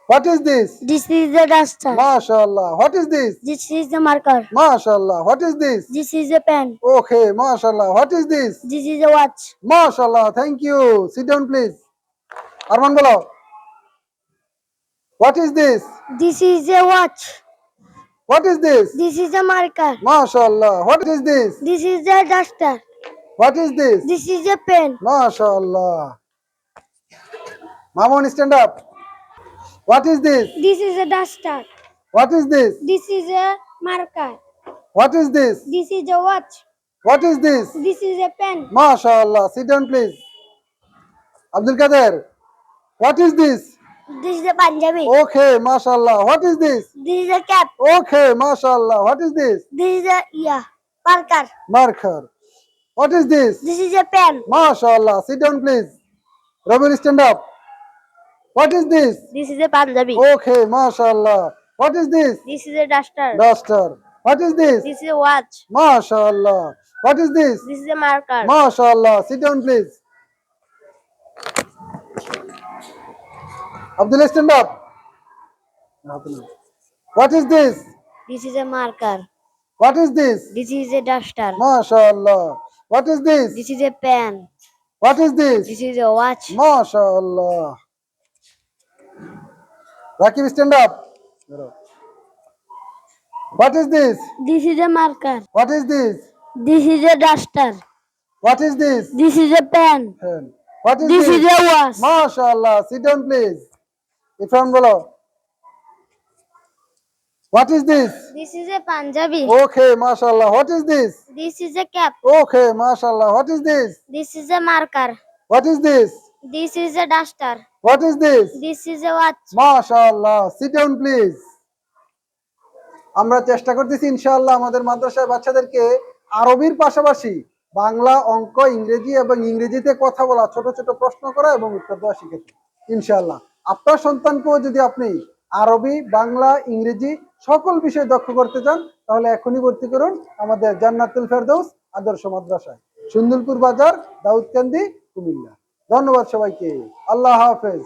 What is this? This is the duster. MashaAllah. What is this? This is the marker. MashaAllah. What is this? This is a pen. Okay, MashaAllah. What is this? This is a watch. MashaAllah. Thank you. Sit down, please. Arman bolo. What is this? This is a watch. What is this? This is a marker. MashaAllah. What is this? This is the duster. What is this? This is a pen. MashaAllah. Mamun, stand up. What is this? This is a duster. What is this? This is a marker. What is this? This is a watch. What is this? This is a pen. MashaAllah. Sit down, please. Abdul Qadir. What is this? This is a Punjabi. Okay, MashaAllah. What is this? This is a cap. Okay, MashaAllah. What is this? This is a marker. Marker. What is this? This is a pen. MashaAllah. Sit down, please. Rabil, stand up. What is this? This is a Punjabi. Okay, MashaAllah. What is this? This is a duster. Duster. What is this? This is a watch. MashaAllah. What is this? This is a marker. MashaAllah. Sit down, please. Abdullah, stand up. What is this? This is a marker. What is this? This is a duster. MashaAllah. What is this? This is a pen. What is this? This is a watch. MashaAllah. Rakib, stand up. What is this? This is a marker. What is this? This is a duster. What is this? This is a pen. What is This this? is a watch. MashaAllah. Sit down, please. Ifran bolo. What is this? This is a Punjabi. Okay, MashaAllah. What is this? This is a cap. Okay, MashaAllah. What is this? This is a marker. What is this? This is a duster. What is this? This is a watch. MashaAllah. Sit down, please. আমরা চেষ্টা করতেছি ইনশাআল্লাহ আমাদের মাদ্রাসায় বাচ্চাদেরকে আরবির পাশাপাশি বাংলা, অঙ্ক, ইংরেজি এবং ইংরেজিতে কথা বলা, ছোট ছোট প্রশ্ন করা এবং উত্তর দেওয়া শিখেছি ইনশাআল্লাহ। আপনার সন্তানকেও যদি আপনি আরবি, বাংলা, ইংরেজি সকল বিষয়ে দক্ষ করতে চান তাহলে এখনই ভর্তি করুন আমাদের জান্নাতুল ফেরদৌস আদর্শ মাদ্রাসায়, সুন্দরপুর বাজার, দাউদকান্দি, কুমিল্লা। ধন্যবাদ সবাইকে। আল্লাহ হাফেজ।